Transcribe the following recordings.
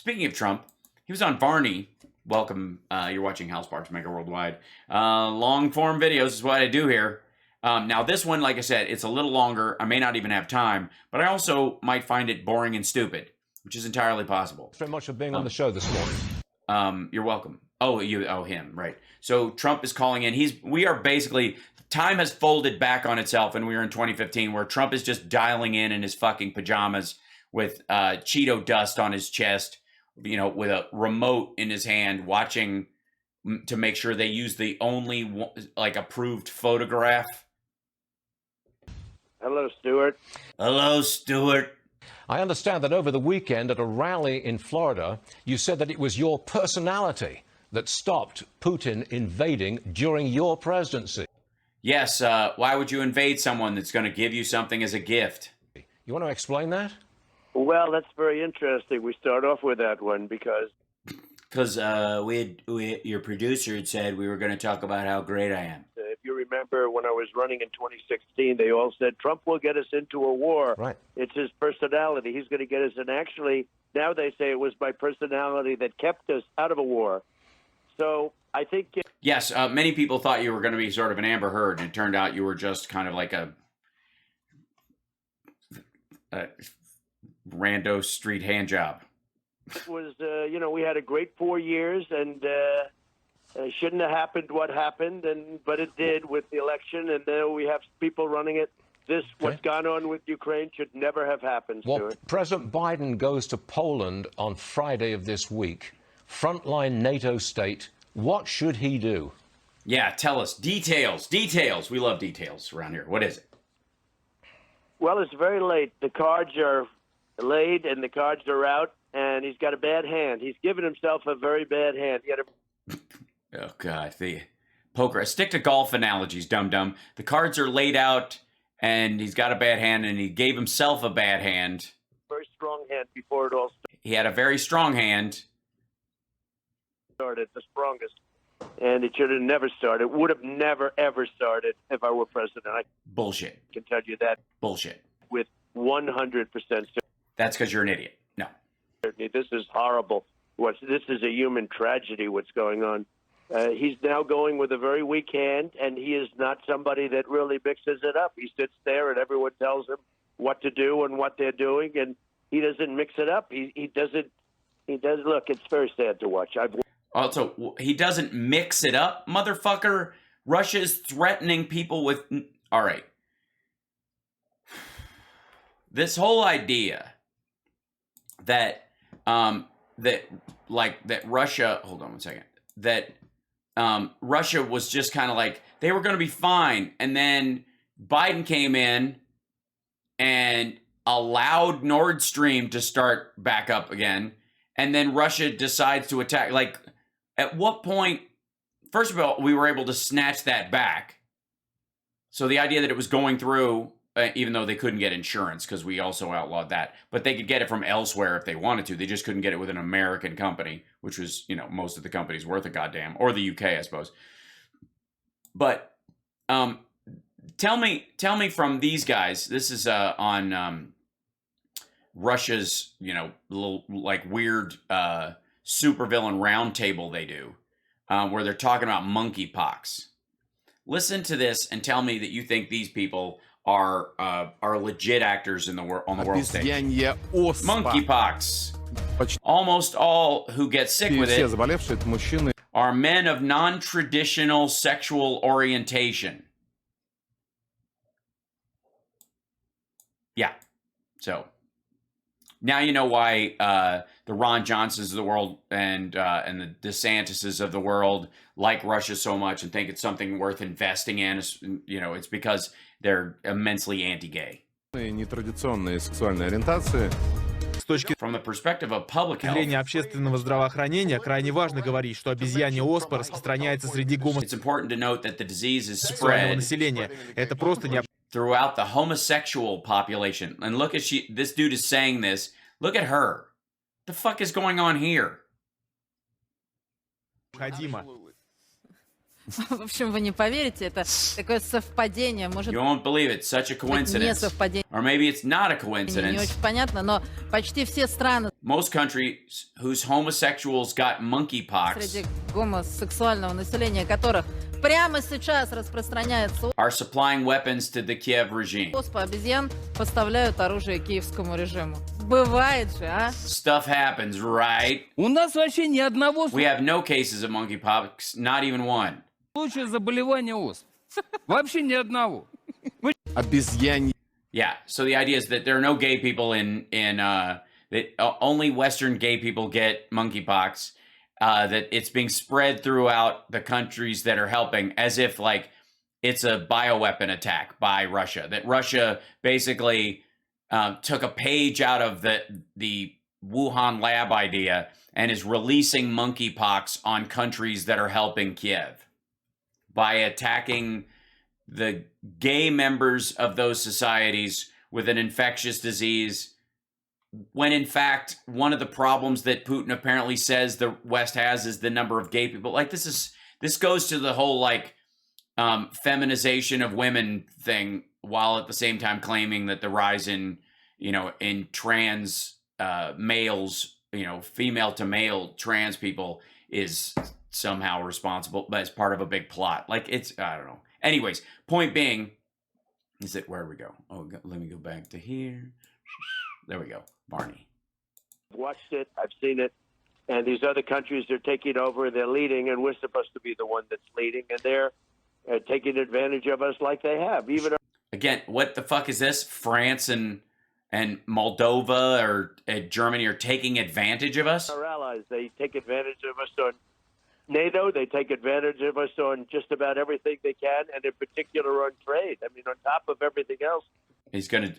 speaking of Trump, he was on Varney. Welcome. You're watching House Parks Mega Worldwide. Long form videos is what I do here. Now, this one, like I said, it's a little longer. I may not even have time, but I also might find it boring and stupid, which is entirely possible. Thanks very much for being on the show this morning. You're welcome. Oh, him, right. So Trump is calling in. We are basically, time has folded back on itself, and we are in 2015, where Trump is just dialing in his fucking pajamas with Cheeto dust on his chest, with a remote in his hand, watching to make sure they use the only approved photograph. Hello, Stuart. Hello, Stuart. I understand that over the weekend at a rally in Florida, you said that it was your personality that stopped Putin invading during your presidency. Yes, why would you invade someone that's going to give you something as a gift? You want to explain that? Well, that's very interesting. We start off with that one because your producer had said we were going to talk about how great I am. If you remember when I was running in 2016, they all said Trump will get us into a war. Right. It's his personality. He's going to get us. And actually, now they say it was my personality that kept us out of a war. So I think... Yes, many people thought you were going to be sort of an Amber Heard, and it turned out you were just kind of like a rando street hand job. It was, we had a great 4 years, and shouldn't have happened what happened, but it did with the election, and now we have people running it. What's gone on with Ukraine should never have happened, Well, Stuart. President Biden goes to Poland on Friday of this week. Frontline NATO state. What should he do? Yeah, tell us. Details. Details. We love details around here. What is it? Well, it's very late. The cards are laid and the cards are out, and he's got a bad hand. He's given himself a very bad hand. Oh, God. The poker. Stick to golf analogies, dum-dum. The cards are laid out, and he's got a bad hand, and he gave himself a bad hand. Very strong hand before it all He had a very strong hand. Started, the strongest. And it should have never started. Would have never, ever started if I were president. I Bullshit. can tell you that. Bullshit. With 100% certainty. That's because you're an idiot. No. This is horrible. This is a human tragedy, what's going on. He's now going with a very weak hand, and he is not somebody that really mixes it up. He sits there, and everyone tells him what to do and what they're doing, and he doesn't mix it up. He doesn't. He does. Look, it's very sad to watch. Also, he doesn't mix it up, motherfucker. Russia's threatening people with... All right. This whole idea that Russia... Hold on one second. That Russia was just kind of like, they were going to be fine. And then Biden came in and allowed Nord Stream to start back up again. And then Russia decides to attack. Like, at what point, first of all, we were able to snatch that back. So the idea that it was going through, even though they couldn't get insurance, because we also outlawed that, but they could get it from elsewhere if they wanted to. They just couldn't get it with an American company, which was, most of the company's worth a goddamn, or the UK, I suppose. But tell me from these guys, this is on Russia's, little weird supervillain roundtable they do, where they're talking about monkeypox. Listen to this and tell me that you think these people are legit actors on the world stage. Monkeypox. Almost all who get sick with it are men of non-traditional sexual orientation. Yeah. So now you know why the Ron Johnsons of the world and the DeSantises of the world like Russia so much and think it's something worth investing in. It's because they're immensely anti-gay. From the perspective of public health, общественного здравоохранения крайне важно говорить, что обезьянья оспа распространяется среди it's important to note that the disease is spread населения. Это просто не throughout the homosexual population. And look at this dude is saying this. Look at her. The fuck is going on here? необходимо. В общем, вы не поверите, это такое совпадение, может You won't believe it. Such a быть, не coincidence. совпадение, Or maybe it's not a не coincidence. очень понятно, но почти все страны Most countries whose homosexuals got monkeypox среди гомосексуального населения, которых прямо сейчас распространяется are supplying weapons to the Kiev regime. оспа, обезьян поставляют оружие киевскому режиму. Бывает же, а? Stuff happens, right? У нас вообще ни одного We have no cases of monkeypox, not even one. случая заболевания оспы. Вообще ни одного. Обезьянье. Yeah. So the idea is that there are no gay people in that only Western gay people get monkeypox. That it's being spread throughout the countries that are helping, as if like it's a bioweapon attack by Russia. That Russia basically took a page out of the Wuhan lab idea and is releasing monkeypox on countries that are helping Kiev by attacking the gay members of those societies with an infectious disease, when in fact one of the problems that Putin apparently says the West has is the number of gay people. Like this goes to the whole like feminization of women thing, while at the same time claiming that the rise in trans males, female to male trans people is somehow responsible, but it's part of a big plot. Like I don't know. Anyways, point being is that where we go? Oh, let me go back to here. There we go. Barney. I've watched it. I've seen it. And these other countries, they're taking over. They're leading, and we're supposed to be the one that's leading. And they're taking advantage of us like they have. Even again, what the fuck is this? France and Moldova or Germany are taking advantage of us? our allies, they take advantage of us on NATO. They take advantage of us on just about everything they can, and in particular on trade. I mean, on top of everything else.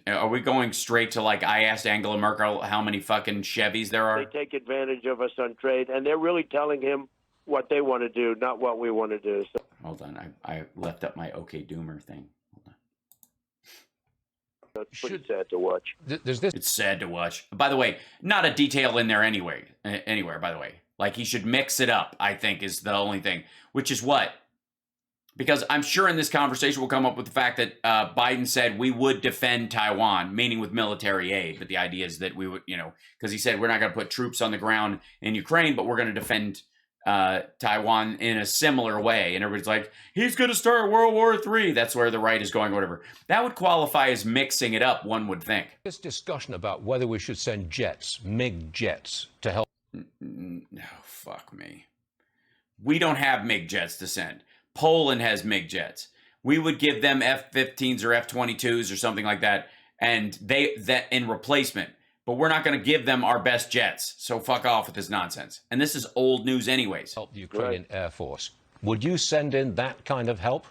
Are we going straight to like, I asked Angela Merkel how many fucking Chevys there are? They take advantage of us on trade, and they're really telling him what they want to do, not what we want to do. So. Hold on, I left up my OK Doomer thing. Hold on. It's pretty sad to watch. There's this. It's sad to watch. By the way, not a detail in there anywhere, by the way. Like, he should mix it up, I think, is the only thing. Which is what? Because I'm sure in this conversation we'll come up with the fact that Biden said we would defend Taiwan, meaning with military aid. But the idea is that we would, because he said we're not going to put troops on the ground in Ukraine, but we're going to defend Taiwan in a similar way. And everybody's like, he's going to start World War III. That's where the right is going, whatever. That would qualify as mixing it up, one would think. This discussion about whether we should send jets, MiG jets, to help. No, fuck me. We don't have MiG jets to send. Poland has MiG jets. We would give them F-15s or F-22s or something like that, and that in replacement. But we're not going to give them our best jets. So fuck off with this nonsense. And this is old news anyways. Help the Ukrainian Air Force. Would you send in that kind of help?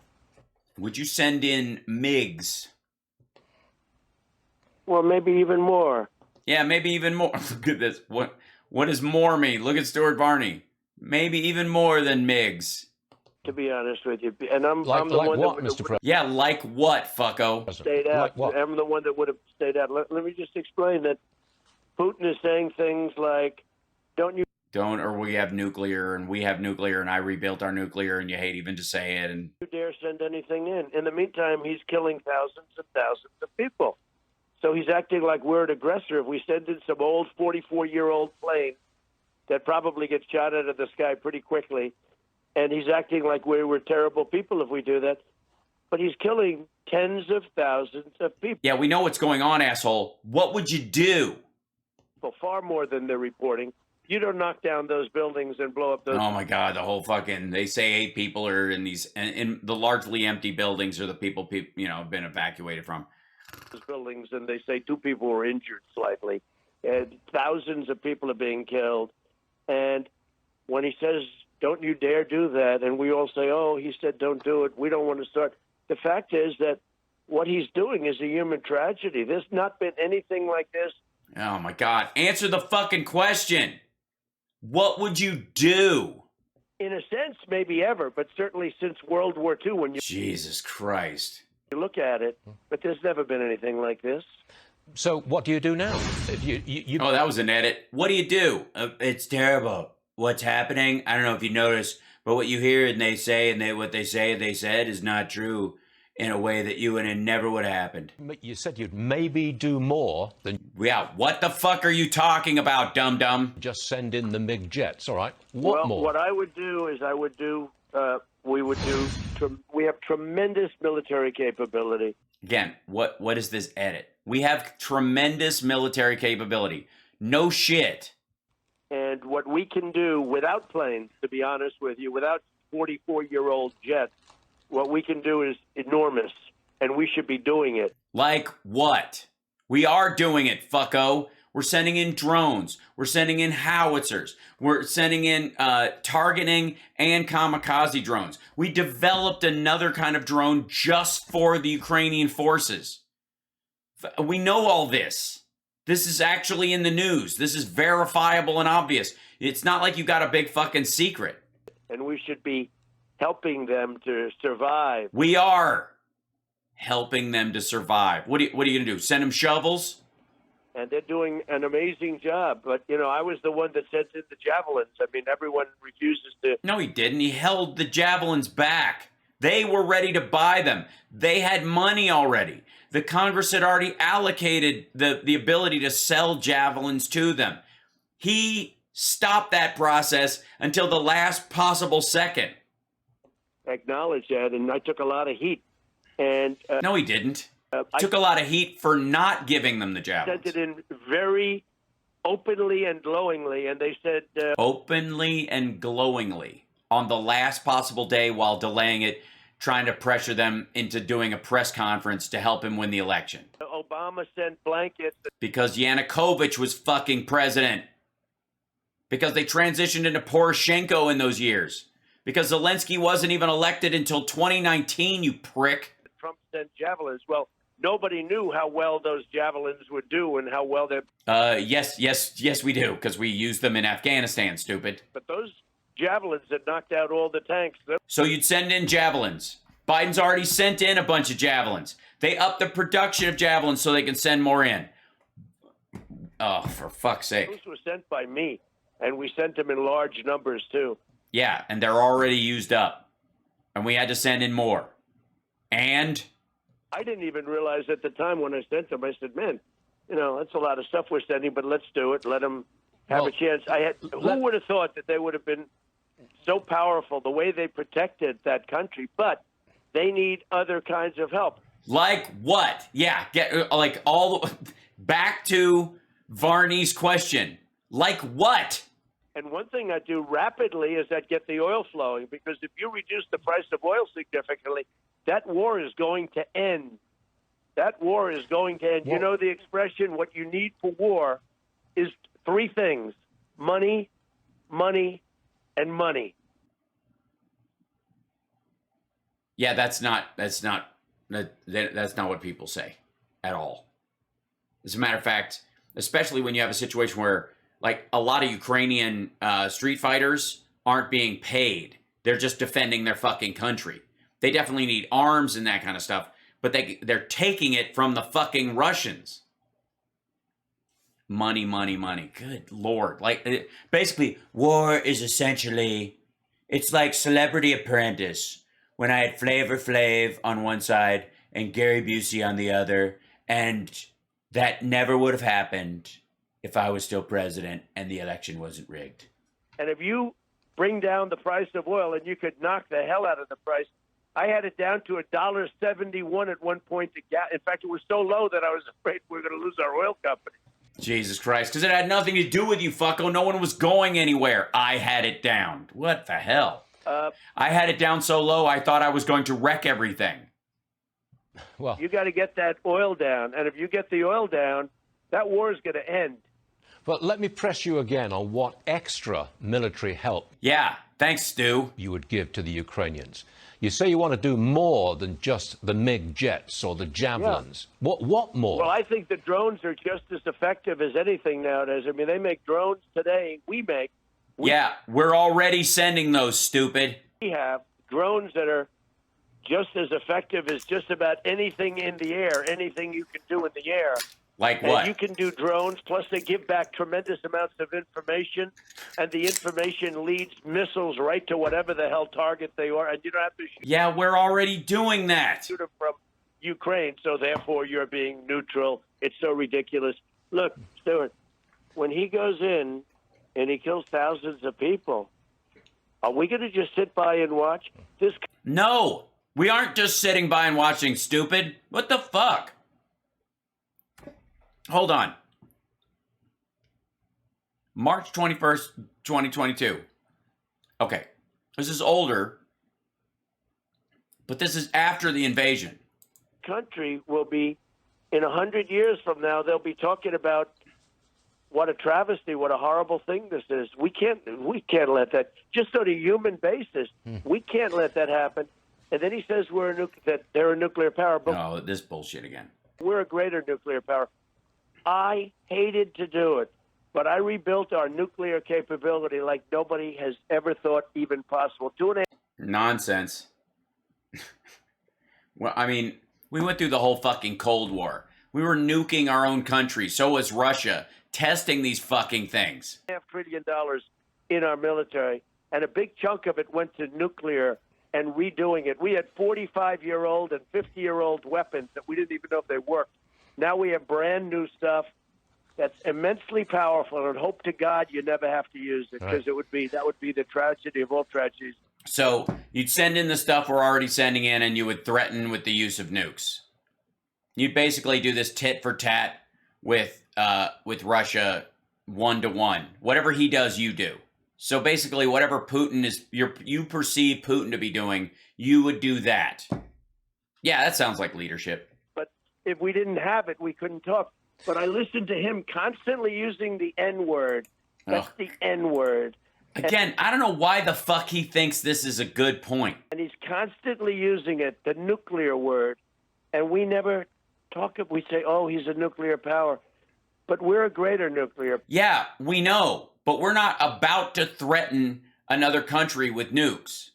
Would you send in MiGs? Well, maybe even more. Yeah, maybe even more. Look at this. What does more mean? Look at Stuart Varney. Maybe even more than MiGs. To be honest with you, and I'm the Like one what, that Mr. President? Yeah, like what, fucko? stayed out. Like what? I'm the one that would have stayed out. Let me just explain that Putin is saying things like, "Don't Or we have nuclear, and we have nuclear, and I rebuilt our nuclear, and you hate even to say it." And you dare send anything in." In the meantime, he's killing thousands and thousands of people. So he's acting like we're an aggressor. If we send in some old 44-year-old plane that probably gets shot out of the sky pretty quickly, and he's acting like we're terrible people if we do that. But he's killing tens of thousands of people. yeah, we know what's going on, asshole. What would you do? Far more than they're reporting. You don't knock down those buildings and blow up those Oh my God, the whole fucking, they say 8 people are in these, and in the largely empty buildings are the people have been evacuated from. buildings, and they say 2 people were injured slightly. And thousands of people are being killed. And when he says, "Don't you dare do that," and we all say, "Oh, he said don't do it, we don't want to start." The fact is that what he's doing is a human tragedy. There's not been anything like this. Oh my God, answer the fucking question. What would you do? In a sense, maybe ever, but certainly since World War II, when you Jesus Christ. look at it. But there's never been anything like this. So what do you do now? If you Oh, that was an edit. What do you do? It's terrible. What's happening? I don't know if you noticed, But what you hear and they say and what they say they said is not true in a way that you and it never would have happened. You said you'd maybe do more than Yeah, what the fuck are you talking about, dum-dum? just send in the MiG jets. All right. What more? What I would do is we have tremendous military capability. Again, what is this edit? We have tremendous military capability. No shit. And what we can do without planes, to be honest with you, without 44-year-old jets, what we can do is enormous, and we should be doing it. Like what? We are doing it, fucko. We're sending in drones. We're sending in howitzers. We're sending in targeting and kamikaze drones. We developed another kind of drone just for the Ukrainian forces. We know all this. This is actually in the news. This is verifiable and obvious. It's not like you got a big fucking secret. And we should be helping them to survive. We are helping them to survive. What are you going to do? Send them shovels? And they're doing an amazing job. But, you know, I was the one that sent in the javelins. I mean, everyone refuses to. No, he didn't. He held the javelins back. They were ready to buy them. They had money already. The Congress had already allocated the ability to sell javelins to them. He stopped that process until the last possible second. Acknowledge that, and I took a lot of heat. And no, he didn't. Took a lot of heat for not giving them the javelins. Sent it in very openly and glowingly, and they said... openly and glowingly on the last possible day while delaying it, trying to pressure them into doing a press conference to help him win the election. Obama sent blankets. Because Yanukovych was fucking president. Because they transitioned into Poroshenko in those years. Because Zelensky wasn't even elected until 2019, you prick. Trump sent javelins. Well, nobody knew how well those javelins would do and how well they... Yes, we do, because we used them in Afghanistan, stupid. But those javelins that knocked out all the tanks... So you'd send in javelins. Biden's already sent in a bunch of javelins. They upped the production of javelins so they can send more in. Oh, for fuck's sake. Those were sent by me, and we sent them in large numbers, too. Yeah, and they're already used up. And we had to send in more. And... I didn't even realize at the time when I sent them, I said, man, you know, that's a lot of stuff we're sending, but let's do it. Let them have a chance. Who would have thought that they would have been so powerful, the way they protected that country, but they need other kinds of help. Like what? Yeah, back to Varney's question. Like what? And one thing I do rapidly is that get the oil flowing, because if you reduce the price of oil significantly, that war is going to end. That war is going to end. You know the expression, what you need for war is three things: money, money, and money. Yeah, that's not what people say at all. As a matter of fact, especially when you have a situation where, like, a lot of Ukrainian street fighters aren't being paid. They're just defending their fucking country. They definitely need arms and that kind of stuff, but they're taking it from the fucking Russians. Money, money, money. Good Lord. Like, basically, war is essentially, it's like Celebrity Apprentice, when I had Flavor Flav on one side and Gary Busey on the other, and that never would have happened if I was still president and the election wasn't rigged. And if you bring down the price of oil, and you could knock the hell out of the price, I had it down to $1.71 at one point. In fact, it was so low that I was afraid we were going to lose our oil company. Jesus Christ, because it had nothing to do with you, fucko. No one was going anywhere. I had it down. What the hell? I had it down so low, I thought I was going to wreck everything. Well, you got to get that oil down. And if you get the oil down, that war is going to end. But let me press you again on what extra military help thanks, Stu, you would give to the Ukrainians. You say you want to do more than just the MiG jets or the javelins. Yeah. What more? Well, I think the drones are just as effective as anything nowadays. I mean, they make drones today. We're already sending those, stupid. We have drones that are just as effective as just about anything in the air, anything you can do in the air. Like And what? you can do drones, plus they give back tremendous amounts of information, and the information leads missiles right to whatever the hell target they are, and you don't have to Yeah, we're already doing that. shoot them from Ukraine, so therefore you're being neutral. It's so ridiculous. Look, Stuart, when he goes in and he kills thousands of people, are we going to just sit by and watch? This No, we aren't just sitting by and watching, stupid. What the fuck? Hold on. March 21st, 2022. Okay. This is older, but this is after the invasion. country will be, in 100 years from now, they'll be talking about what a travesty, what a horrible thing this is. We can't let that, just on a human basis, we can't let that happen. And then he says that they're a nuclear power, but Oh, this bullshit again. we're a greater nuclear power. I hated to do it, but I rebuilt our nuclear capability like nobody has ever thought even possible. Nonsense. Well, I mean, we went through the whole fucking Cold War. We were nuking our own country. So was Russia, testing these fucking things. $2.5 trillion in our military, and a big chunk of it went to nuclear and redoing it. We had 45-year-old and 50-year-old weapons that we didn't even know if they worked. Now we have brand new stuff that's immensely powerful, and hope to God you never have to use it, because that would be the tragedy of all tragedies. So you'd send in the stuff we're already sending in, and you would threaten with the use of nukes. You'd basically do this tit for tat with Russia 1-to-1. Whatever he does, you do. So basically, whatever Putin is, you perceive Putin to be doing, you would do that. Yeah, that sounds like leadership. But if we didn't have it, we couldn't talk. But I listened to him constantly using the N-word. That's the N-word. Again, I don't know why the fuck he thinks this is a good point. And he's constantly using it, the nuclear word. And we never talk. We say, oh, he's a nuclear power. But we're a greater nuclear. Yeah, we know. But we're not about to threaten another country with nukes.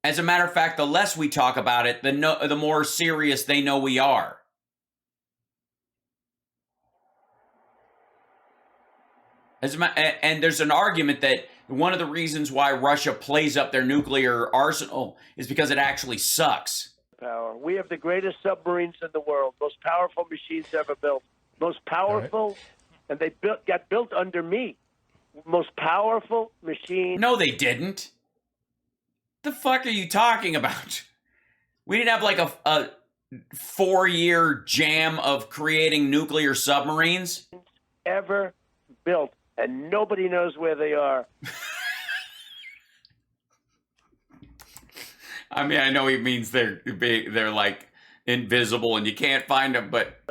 As a matter of fact, the less we talk about it, the more serious they know we are. And there's an argument that one of the reasons why Russia plays up their nuclear arsenal is because it actually sucks. Power. We have the greatest submarines in the world, most powerful machines ever built, most powerful, and they got built under me. Most powerful machine. No, they didn't. The fuck are you talking about? We didn't have like a 4-year jam of creating nuclear submarines Ever built, and nobody knows where they are. I mean, I know he means they're like invisible and you can't find them, but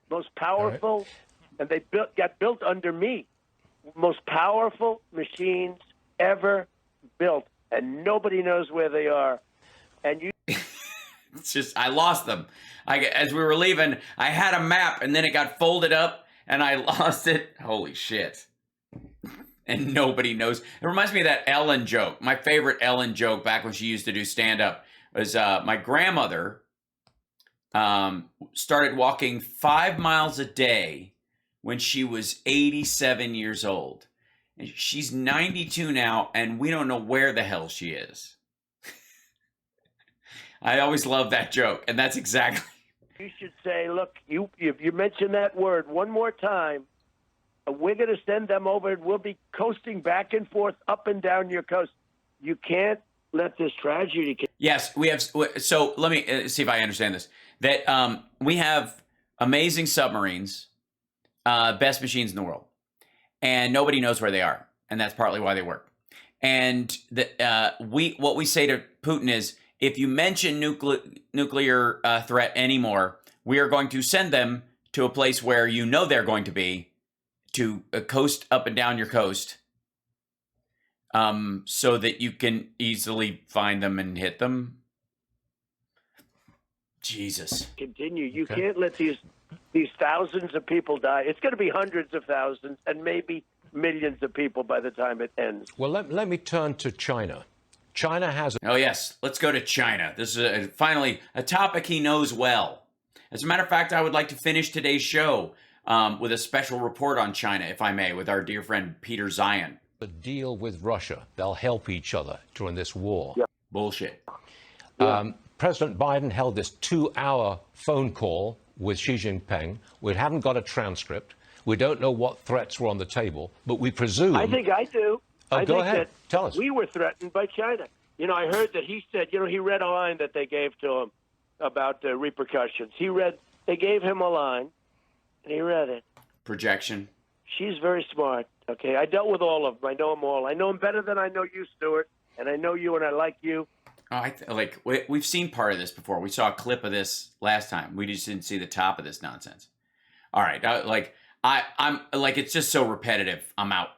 Most powerful, and they got built under me. Most powerful machines ever built, and nobody knows where they are. And you it's just I lost them. As we were leaving, I had a map and then it got folded up and I lost it. Holy shit. And nobody knows. It reminds me of that Ellen joke. My favorite Ellen joke back when she used to do stand-up was my grandmother started walking 5 miles a day when she was 87 years old. And she's 92 now, and we don't know where the hell she is. I always love that joke, and that's exactly... You should say, look, if you mention that word one more time, we're going to send them over, and we'll be coasting back and forth up and down your coast. You can't let this tragedy... Yes, we have... So let me see if I understand this. That we have amazing submarines, best machines in the world, and nobody knows where they are, and that's partly why they work. And what we say to Putin is, if you mention nuclear threat anymore, we are going to send them to a place where you know they're going to be, to coast up and down your coast, so that you can easily find them and hit them. Jesus. Continue. You can't let these thousands of people die. It's going to be hundreds of thousands and maybe millions of people by the time it ends. Well, let me turn to China. China has... Oh, yes. Let's go to China. This is finally a topic he knows well. As a matter of fact, I would like to finish today's show with a special report on China, if I may, with our dear friend Peter Zion. The deal with Russia. They'll help each other during this war. Yeah. Bullshit. President Biden held this 2-hour phone call with Xi Jinping. We haven't got a transcript. We don't know what threats were on the table, but we presume... I think I do. Oh, I go think ahead. that Tell us. we were threatened by China. You know, I heard that he said, you know, he read a line that they gave to him about the repercussions. They gave him a line, and he read it. Projection. She's very smart, okay? I dealt with all of them. I know them all. I know them better than I know you, Stuart, and I know you and I like you. Oh, we've seen part of this before. We saw a clip of this last time. We just didn't see the top of this nonsense. All right, I'm like, it's just so repetitive. I'm out.